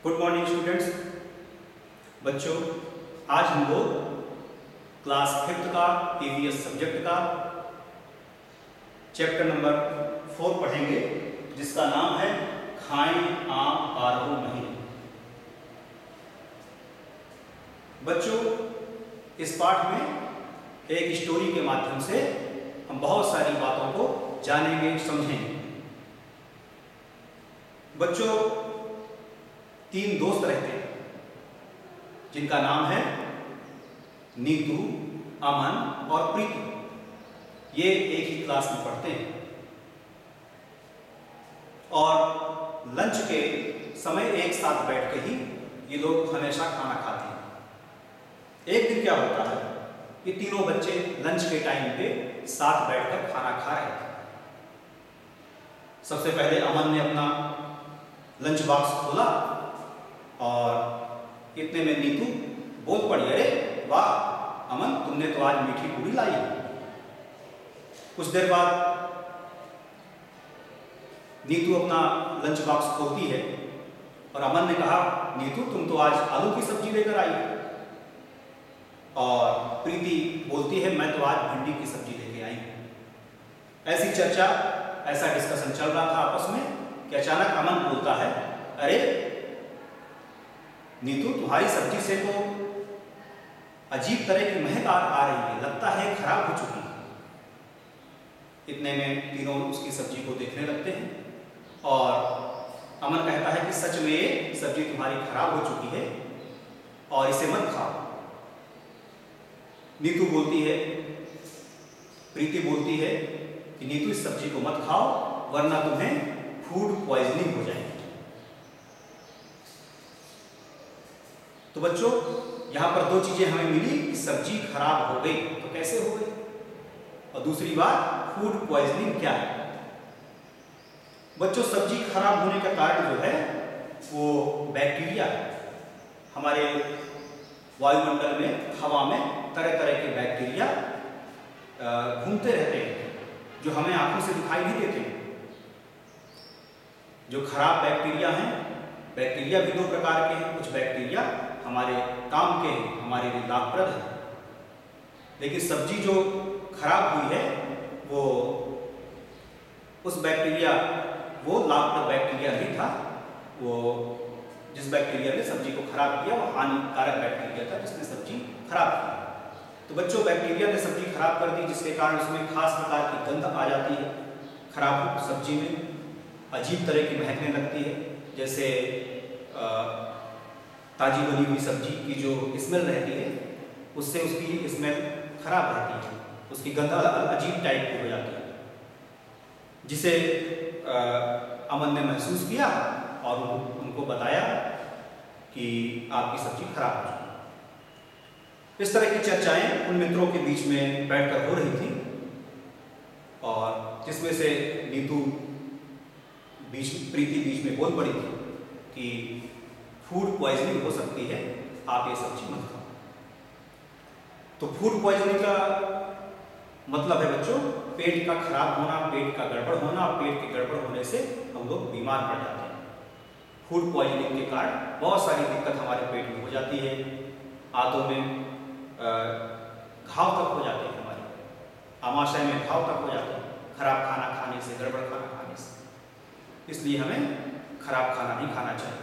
Good morning students. बच्चों, आज हम लोग क्लास 5th का ईवीएस सब्जेक्ट का चैप्टर नंबर 4 पढ़ेंगे, जिसका नाम है खाएं आम 12 महीने। बच्चों, इस पाठ में एक स्टोरी के माध्यम से हम बहुत सारी बातों को जानेंगे, समझेंगे। बच्चों, 3 दोस्त रहते हैं जिनका नाम है नीतू, अमन और प्रीति। ये एक ही क्लास में पढ़ते हैं और लंच के समय एक साथ बैठ के ही ये लोग हमेशा खाना खाते हैं। एक दिन क्या होता है, ये तीनों बच्चे लंच के टाइम पे साथ बैठकर खाना खा रहे थे। सबसे पहले अमन ने अपना लंच बॉक्स खोला और इतने में नीतू बोल पड़ी, अरे वाह अमन, तुमने तो आज मीठी पूरी लाई। कुछ देर बाद नीतू अपना लंच बॉक्स खोलती है और अमन ने कहा, नीतू तुम तो आज आलू की सब्जी लेकर आई। और प्रीति बोलती है, मैं तो आज भिंडी की सब्जी लेके आई। ऐसी चर्चा, ऐसा डिस्कशन चल रहा था आपस में कि अचानक अमन बोलता है, अरे नीतू, तुम्हारी सब्जी से तो अजीब तरह की महक आ रही है, लगता है खराब हो चुकी है। इतने में तीनों उसकी सब्जी को देखने लगते हैं और अमन कहता है कि सच में सब्जी तुम्हारी खराब हो चुकी है और इसे मत खाओ। नीतू बोलती है, प्रीति बोलती है कि नीतू इस सब्जी को मत खाओ वरना तुम्हें फूड पॉइजनिंग हो जाएगी। तो बच्चों, यहाँ पर 2 चीजें हमें मिली कि सब्जी खराब हो गई, तो कैसे हो गई, और दूसरी बात फूड पॉइजनिंग क्या है। बच्चों, सब्जी खराब होने का कारण जो है वो बैक्टीरिया है। हमारे वायुमंडल में, हवा में तरह तरह के बैक्टीरिया घूमते रहते हैं जो हमें आंखों से दिखाई नहीं देते। जो खराब बैक्टीरिया हैं, बैक्टीरिया भी 2 प्रकार के हैं। कुछ बैक्टीरिया हमारे काम के हैं, हमारे लिए लाभप्रद है, लेकिन सब्जी जो खराब हुई है वो उस बैक्टीरिया, वो लाभप्रद बैक्टीरिया नहीं था। वो जिस बैक्टीरिया ने सब्जी को खराब किया वो हानिकारक बैक्टीरिया था जिसने सब्जी खराब की। तो बच्चों, बैक्टीरिया ने सब्जी खराब कर दी, जिसके कारण उसमें खास प्रकार की गंध आ जाती है। खराब सब्जी में अजीब तरह की महकने लगती है, जैसे ताजी बनी हुई सब्जी की जो स्मेल रहती है उससे उसकी स्मेल खराब रहती है, उसकी गंध अजीब टाइप की हो जाती है, जिसे अमन ने महसूस किया और उनको बताया कि आपकी सब्जी खराब हो चुकी। इस तरह की चर्चाएं उन मित्रों के बीच में बैठकर हो रही थी और जिसमें से नीतू प्रीति बीच में बोल पड़ी थी कि फूड पॉइजनिंग हो सकती है, आप ये सब्जी मत खाओ। तो फूड पॉइजनिंग का मतलब है बच्चों, पेट का खराब होना, पेट का गड़बड़ होना। पेट के गड़बड़ होने से हम लोग बीमार पड़ जाते हैं। फूड पॉइजनिंग के कारण बहुत सारी दिक्कत हमारे पेट में हो जाती है। आंतों में घाव तक हो जाते हैं, हमारे आमाशय में घाव तक हो जाते हैं, खराब खाना खाने से, गड़बड़ खाना खाने से। इसलिए हमें खराब खाना नहीं खाना चाहिए।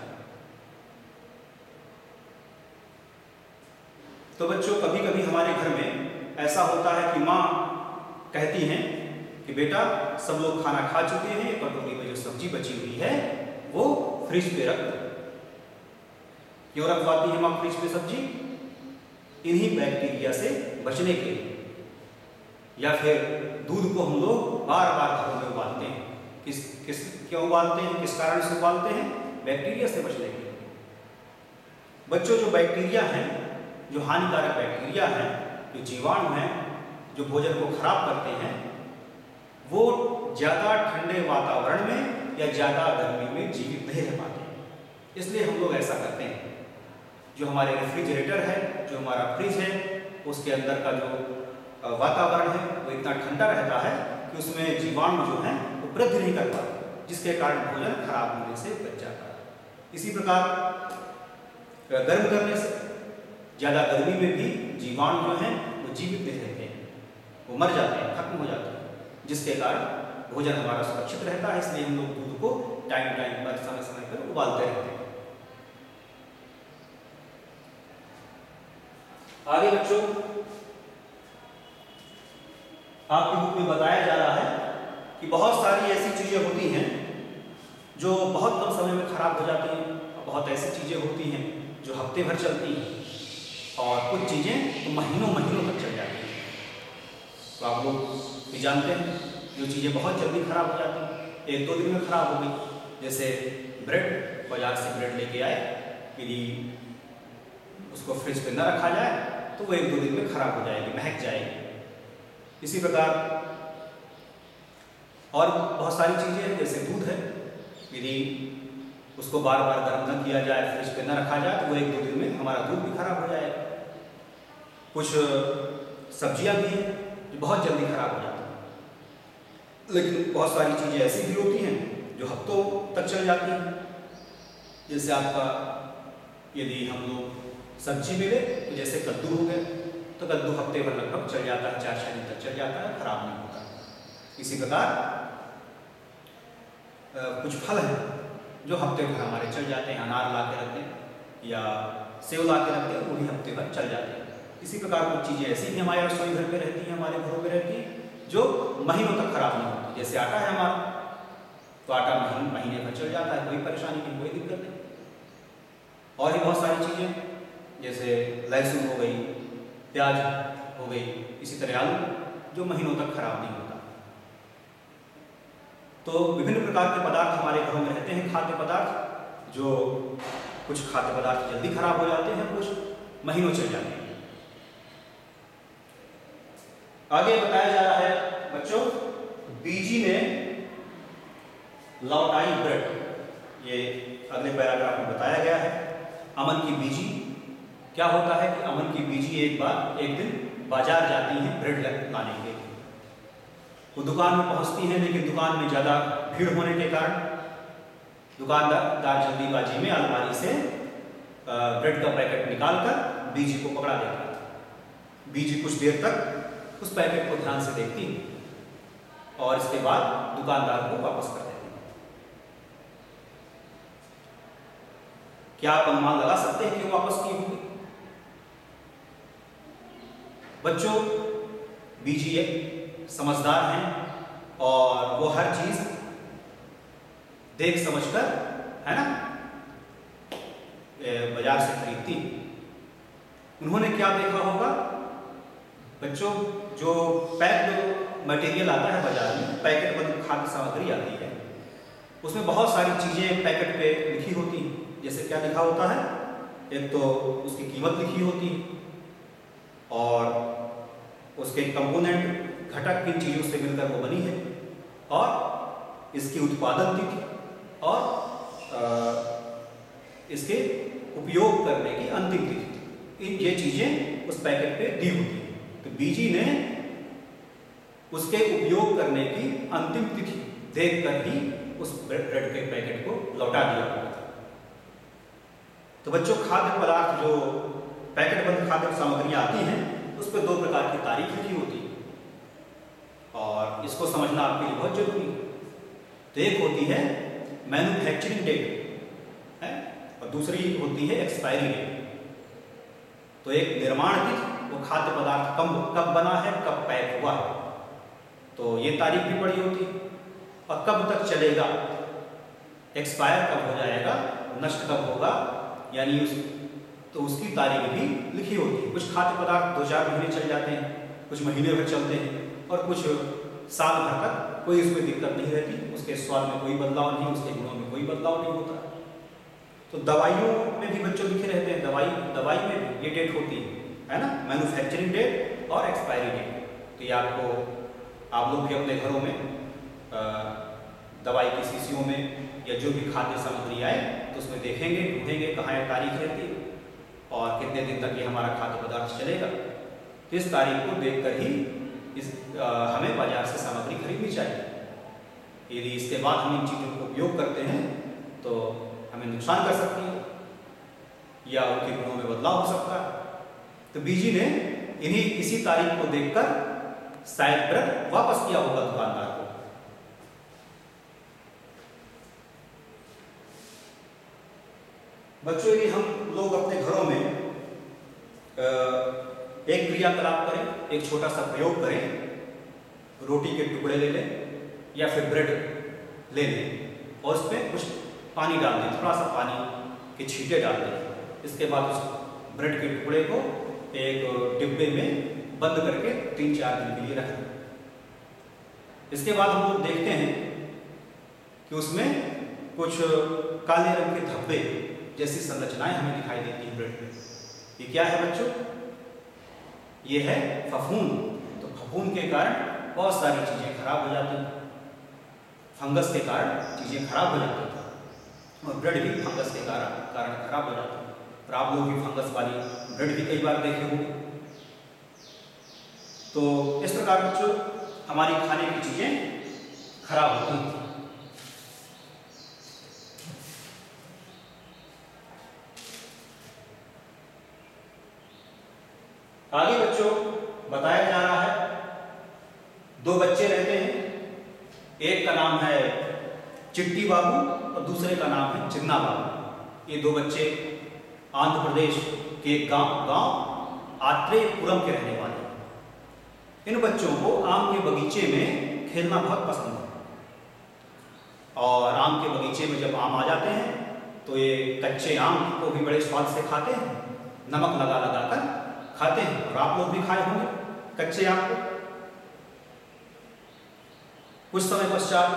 तो बच्चों, कभी कभी हमारे घर में ऐसा होता है कि माँ कहती हैं कि बेटा सब लोग खाना खा चुके हैं, कटोरी में जो सब्जी बची हुई है वो फ्रिज पे रख दो। क्यों रखवाती है माँ फ्रिज पे सब्जी? इन्हीं बैक्टीरिया से बचने के लिए। या फिर दूध को हम लोग बार बार घरों में उबालते हैं। क्यों उबालते हैं, किस कारण से उबालते हैं? बैक्टीरिया से बचने के लिए। बच्चों, जो बैक्टीरिया हैं, जो हानिकारक बैक्टीरिया हैं, जो जीवाणु हैं, जो भोजन को खराब करते हैं, वो ज़्यादा ठंडे वातावरण में या ज़्यादा गर्मी में जीवित नहीं रह पाते। इसलिए हम लोग ऐसा करते हैं, जो हमारे रेफ्रिजरेटर है, जो हमारा फ्रिज है, उसके अंदर का जो वातावरण है वो इतना ठंडा रहता है कि उसमें जीवाणु जो हैं वो वृद्धि नहीं कर पाते, जिसके कारण भोजन खराब होने से बच जाता है। इसी प्रकार गर्म करने से ज़्यादा गर्मी में भी जीवाणु जो हैं वो जीवित नहीं रहते हैं, वो मर जाते हैं, खत्म हो जाते हैं, जिसके कारण भोजन हमारा सुरक्षित रहता है। इसलिए हम लोग दूध को टाइम पर समय समय पर उबालते रहते हैं। आगे बच्चों आपकी बुक में बताया जा रहा है कि बहुत सारी ऐसी चीज़ें होती हैं जो बहुत कम समय में खराब हो जाती हैं, और बहुत ऐसी चीज़ें होती हैं जो हफ्ते भर चलती हैं, और कुछ चीज़ें तो महीनों महीनों तक चल जाती हैं। तो आप लोग भी जानते हैं जो चीज़ें बहुत जल्दी खराब हो जाती हैं, 1-2 दिन में खराब हो गई। जैसे ब्रेड, बाजार से ब्रेड लेके आए, यदि उसको फ्रिज पे न रखा जाए तो वो 1-2 दिन में खराब हो जाएगी, महक जाएगी। इसी प्रकार और बहुत सारी चीज़ें हैं, जैसे दूध है, यदि उसको बार बार गर्म न किया जाए, फ्रिज पे न रखा जाए तो वो 1-2 दिन में हमारा दूध भी खराब हो जाएगा। कुछ सब्जियां भी हैं जो बहुत जल्दी खराब हो जाती हैं, लेकिन बहुत सारी चीज़ें ऐसी भी होती हैं जो हफ्तों तक चल जाती हैं। जैसे आपका यदि हम लोग सब्जी में ले तो जैसे कद्दू हो गया, तो कद्दू हफ्ते भर लगभग चल जाता है, 4-6 दिन तक चल जाता है, खराब नहीं होता। इसी प्रकार कुछ फल हैं जो हफ्ते भर हमारे चल जाते हैं, अनार ला के रखते हैं या सेव ला के रखते हैं, वो भी हफ्ते भर चल जाते हैं। इसी प्रकार कुछ चीज़ें ऐसी भी हमारे रसोई घर में रहती हैं, हमारे घरों में रहती हैं, जो महीनों तक खराब नहीं होती। जैसे आटा है हमारा, तो आटा महीने भर चल जाता है, कोई परेशानी नहीं, कोई दिक्कत नहीं। और भी बहुत सारी चीज़ें जैसे लहसुन हो गई, प्याज हो गई, इसी तरह आलू, जो महीनों तक खराब नहीं होता। तो विभिन्न प्रकार के पदार्थ हमारे घरों में रहते हैं, खाद्य पदार्थ, जो कुछ खाद्य पदार्थ जल्दी खराब हो जाते हैं, कुछ महीनों चल जाते हैं। आगे बताया जा रहा है बच्चों, बीजी ने लौटाई ब्रेड, ये अगले पैराग्राफ में बताया गया है। अमन की बीजी, क्या होता है कि अमन की बीजी एक दिन बाजार जाती हैं ब्रेड लाने के लिए। वो दुकान में पहुंचती हैं, लेकिन दुकान में ज़्यादा भीड़ होने के कारण दुकानदार जल्दीबाजी में अलमारी से ब्रेड का पैकेट निकालकर बीजी को पकड़ा देता है। बीजी कुछ देर तक उस पैकेट को ध्यान से देखती है और इसके बाद दुकानदार को वापस कर देती है। क्या आप अनुमान लगा सकते हैं कि वो वापस की होगी? बच्चों, बीजी समझदार हैं और वो हर चीज देख समझकर, है ना, बाजार से खरीदती। उन्होंने क्या देखा होगा बच्चों, जो पैक्ड मटेरियल आता है बाजार में, पैकेट बंद खाद्य सामग्री आती है, उसमें बहुत सारी चीजें पैकेट पे लिखी होती हैं। जैसे क्या लिखा होता है, एक तो उसकी कीमत लिखी होती है और उसके कंपोनेंट, घटक किन चीज़ों से मिलकर वो बनी है, और इसकी उत्पादन तिथि और इसके उपयोग करने की अंतिम तिथि, ये चीज़ें उस पैकेट पे दी होती हैं। तो बीजी ने उसके उपयोग करने की अंतिम तिथि देखकर ही उस ब्रेड के पैकेट को लौटा दिया होगा। तो बच्चों, खाद्य पदार्थ जो पैकेट बंद खाद्य सामग्रियाँ आती हैं, उस पर 2 प्रकार की तारीख लिखी होती है और इसको समझना आपके लिए बहुत जरूरी है। तो एक होती है मैन्युफैक्चरिंग डेट है और दूसरी होती है एक्सपायरी डेट। तो एक निर्माण तिथि, वो खाद्य पदार्थ कब बना है, कब पैक हुआ है, तो ये तारीख भी पड़ी होती है, और कब तक चलेगा, एक्सपायर कब हो जाएगा, नष्ट कब होगा, यानी तो उसकी तारीख भी लिखी होती है। कुछ खाद्य पदार्थ 2-4 महीने चल जाते हैं, कुछ महीने भर चलते हैं और कुछ साल भर तक कोई उसमें दिक्कत नहीं रहती, उसके स्वाद में कोई बदलाव नहीं, उसके गुणों में कोई बदलाव नहीं होता। तो दवाइयों में भी बच्चों लिखे रहते हैं, दवाई में भी ये डेट होती है ना, मैन्युफैक्चरिंग डेट और एक्सपायरी डेट। तो ये आप लोग भी अपने घरों में दवाई की शीशियों में या जो भी खाद्य सामग्री आए तो उसमें देखेंगे, ढूंढेंगे कहाँ ये तारीख रहती है और कितने दिन तक ये हमारा खाद्य पदार्थ चलेगा। तो इस तारीख को देखकर ही हमें बाजार से सामग्री खरीदनी चाहिए। यदि इसके बाद हम इन चीज़ों को उपयोग करते हैं तो हमें नुकसान कर सकती है या उनके गुणों में बदलाव हो सकता है। तो बीजी ने इसी तारीख को देखकर शायद ब्रेड वापस किया होगा दुकानदार को। बच्चों, यदि हम लोग अपने घरों में एक क्रियाकलाप करें, एक छोटा सा प्रयोग करें, रोटी के टुकड़े ले लें या फिर ब्रेड ले लें और उसमें कुछ पानी डाल दें, थोड़ा सा पानी के छींटे डाल दें। इसके बाद उस ब्रेड के टुकड़े को एक डिब्बे में बंद करके 3-4 दिन के लिए रख दें। इसके बाद हम लोग देखते हैं कि उसमें कुछ काले रंग के धब्बे जैसी संरचनाएं हमें दिखाई देती हैं ब्रेड में। ये क्या है बच्चों? ये है फफूंद। तो फफूंद के कारण बहुत सारी चीजें खराब हो जाती हैं, फंगस के कारण चीजें खराब हो जाती हैं और ब्रेड भी फंगस के कारण खराब हो जाती है। और आप लोग भी फंगस वाली ब्रेड भी कई बार देखे होंगे। तो इस प्रकार बच्चों हमारी खाने की चीजें खराब होती हैं। आगे बच्चों बताया जा रहा है, 2 बच्चे रहते हैं। एक का नाम है चिट्टी बाबू और दूसरे का नाम है चिन्ना बाबू। ये 2 बच्चे आंध्र प्रदेश के गांव आत्रेयपुरम के रहने वाले हैं। इन बच्चों को आम के बगीचे में खेलना बहुत पसंद है और आम के बगीचे में जब आम आ जाते हैं तो ये कच्चे आम को भी बड़े स्वाद से खाते हैं, नमक लगा लगा कर खाते हैं। और आप लोग भी खाए होंगे कच्चे आम को। कुछ समय पश्चात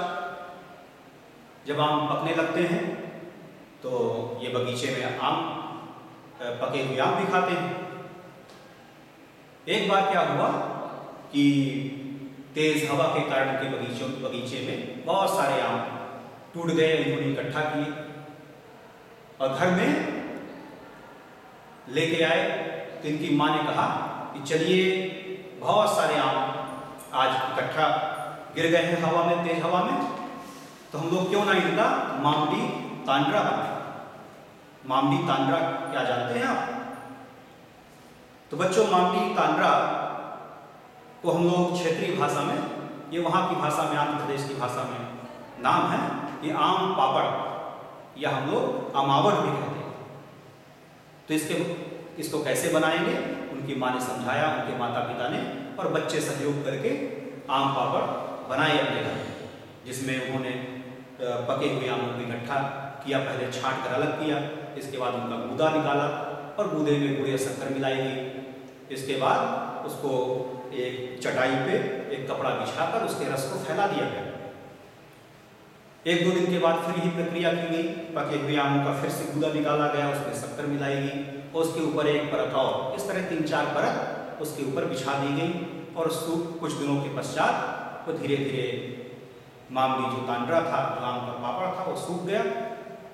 जब आम पकने लगते हैं तो ये बगीचे में आम पके हुए आम भी खाते हैं। एक बार क्या हुआ कि तेज हवा के कारण के बगीचे में बहुत सारे आम टूट गए, इन्होंने इकट्ठा किए और घर में लेके आए। तो इनकी माँ ने कहा कि चलिए, बहुत सारे आम आज इकट्ठा गिर गए हैं हवा में, तेज हवा में, तो हम लोग क्यों ना इनका मामडी तांड्रा बनाए। मामडी तांड्रा क्या जानते हैं आप? तो बच्चों, मामडी तांड्रा को हम लोग क्षेत्रीय भाषा में, ये वहाँ की भाषा में, आंध्र प्रदेश की भाषा में नाम है ये आम पापड़ या हम लोग अमावट भी कहते हैं। तो इसको कैसे बनाएंगे उनकी माँ ने समझाया, उनके माता पिता ने, और बच्चे सहयोग करके आम पापड़ बनाए अपने घर, जिसमें उन्होंने पके हुए आमों को इकट्ठा किया, पहले छांट कर अलग किया, इसके बाद उनका गूदा निकाला और गूदे में गुड़ या शक्कर मिलाई गई। इसके बाद उसको एक चटाई पे एक कपड़ा बिछाकर उसके रस को फैला दिया गया। 1-2 दिन के बाद फिर यही प्रक्रिया की गई, पके हुए आमों का फिर से गूदा निकाला गया, उसमें शक्कर मिलाई गई और उसके ऊपर एक परत और, इस तरह 3-4 परत उसके ऊपर बिछा दी गई। और कुछ दिनों के पश्चात वो धीरे धीरे मामडी जो तांड्रा था, जो आम का पापड़ था, वो सूख गया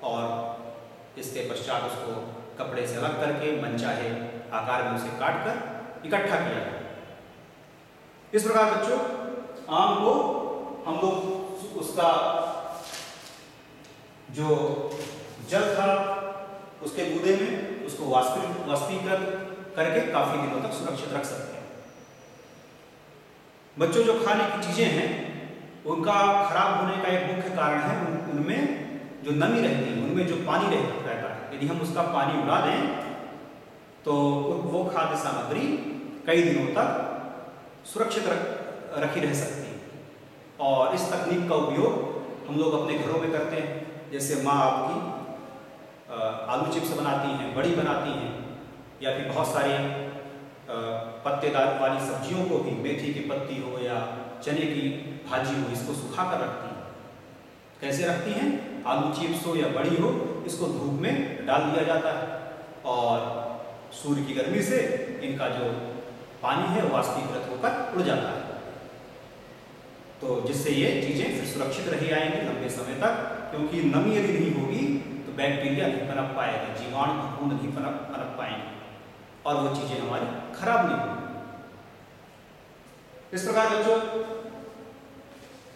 और इसके पश्चात उसको कपड़े से अलग करके मनचाहे आकार में उसे काट कर इकट्ठा किया गया। इस प्रकार बच्चों आम को हम लोग उसका जो जल था उसके गूदे में उसको वाष्पीकृत करके काफी दिनों तक सुरक्षित रख सकते हैं। बच्चों, जो खाने की चीजें हैं उनका खराब होने का एक मुख्य कारण है उनमें जो नमी रहती है, उनमें जो पानी रहता है। यदि हम उसका पानी उड़ा दें तो वो खाद्य सामग्री कई दिनों तक सुरक्षित रखी रह सकती है। और इस तकनीक का उपयोग हम लोग अपने घरों में करते हैं। जैसे माँ आपकी आलू चिप्स बनाती हैं, बड़ी बनाती हैं, या फिर बहुत सारी पत्तेदार वाली सब्जियों को भी, मेथी की पत्ती हो या चने की भाजी हो, इसको सुखा कर रखती हैं। कैसे रखती हैं? आलू चिप्स हो या बड़ी हो, इसको धूप में डाल दिया जाता है और सूर्य की गर्मी से इनका जो पानी है वाष्पीकृत होकर उड़ जाता है। तो जिससे ये चीजें फिर सुरक्षित रही आएंगी लंबे समय तक, क्योंकि नमी यदि नहीं होगी तो बैक्टीरिया नहीं पनप पाएगा, जीवाणु फफूंद नहीं पनप पाएंगे और वो चीजें हमारी खराब नहीं होंगी। इस प्रकार बच्चों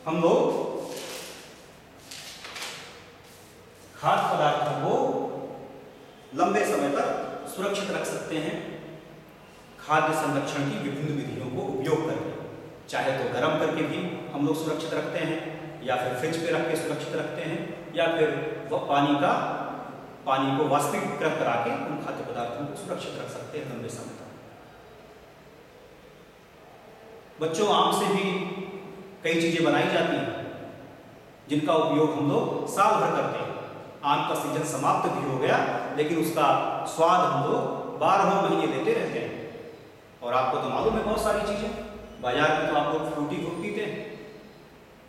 हम लोग खाद्य पदार्थों को लंबे समय तक सुरक्षित रख सकते हैं खाद्य संरक्षण की विभिन्न विधियों को उपयोग करके। चाहे तो गर्म करके भी हम लोग सुरक्षित रखते हैं, या फिर फ्रिज पे रख के सुरक्षित रखते हैं, या फिर वह पानी को वाष्पीकृत करा के उन खाद्य पदार्थों को सुरक्षित रख सकते हैं लंबे समय तक। बच्चों, आम से भी कई चीजें बनाई जाती हैं जिनका उपयोग हम लोग साल भर करते हैं। आम का सीजन समाप्त भी हो गया, लेकिन उसका स्वाद हम लोग 12 महीने लेते रहते हैं। और आपको तो मालूम है बहुत सारी चीजें, बाजार में तो आप लोग फ्रूटी खूब पीते हैं,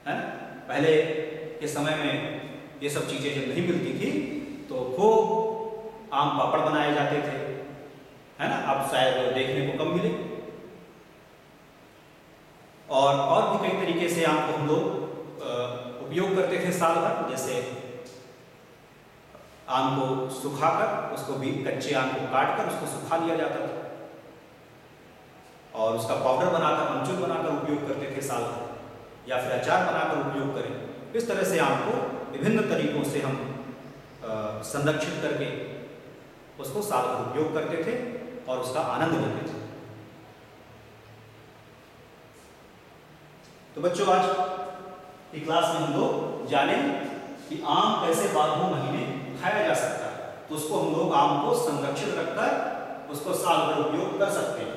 है ना। पहले के समय में ये सब चीजें जब नहीं मिलती थी तो खूब आम पापड़ बनाए जाते थे, है ना। अब शायद देखने को कम मिले। और भी कई तरीके से आम को हम लोग उपयोग करते थे साल भर। जैसे आम को सुखाकर, उसको भी कच्चे आम को काटकर उसको सुखा लिया जाता था और उसका पाउडर बनाकर, अमचूर बनाकर उपयोग करते थे साल भर, या फिर अचार बनाकर उपयोग करें। इस तरह से आम को विभिन्न तरीकों से हम संरक्षित करके उसको साल भर उपयोग करते थे और उसका आनंद लेते थे। तो बच्चों, आज की क्लास में हम लोग जाने कि आम कैसे 12 महीने खाया जा सकता है। तो उसको हम लोग आम को संरक्षित रखकर उसको साल भर उपयोग कर सकते हैं।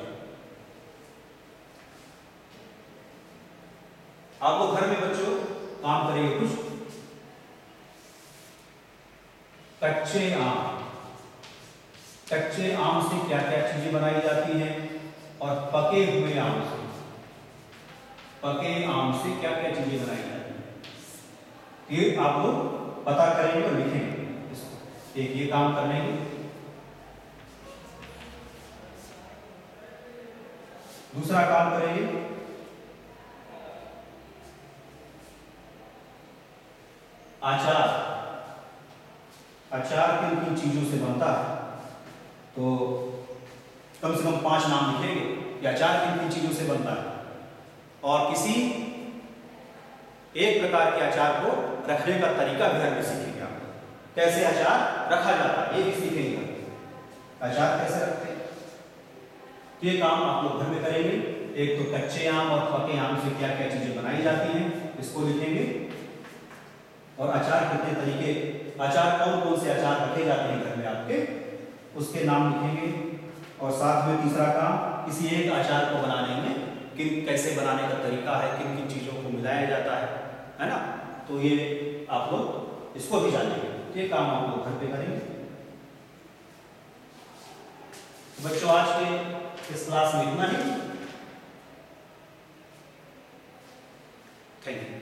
आप लोग घर में बच्चों काम करेंगे कुछ। कच्चे आम से क्या क्या चीजें बनाई जाती हैं, और पके हुए आम से क्या क्या चीजें बनाई जाती हैं, ये आप लोग पता करेंगे और लिखेंगे। एक ये काम करने के, दूसरा काम करेंगे अचार किन किन चीजों से बनता है। तो कम से कम 5 नाम लिखेंगे कि अचार किन किन चीजों से बनता है, और किसी एक प्रकार के अचार को रखने का तरीका भी घर में सीखेंगे। आप कैसे अचार रखा जाता है ये भी सीखेंगे, अचार कैसे रखते हैं। ये काम आप लोग घर में करेंगे। एक तो कच्चे आम और पके आम से क्या क्या चीजें बनाई जाती हैं, इसको लिखेंगे। और अचार कितने तरीके, अचार कौन कौन से अचार रखे जाते हैं घर में आपके, उसके नाम लिखेंगे। और साथ में तीसरा काम, किसी एक अचार को बनाने में कैसे बनाने का तरीका है, किन किन चीजों को मिलाया जाता है ना। तो ये आप लोग इसको भी जानेंगे। ये काम आप लोग घर पे करेंगे। तो बच्चों, आज के इस क्लास में इतना ही। Thank you.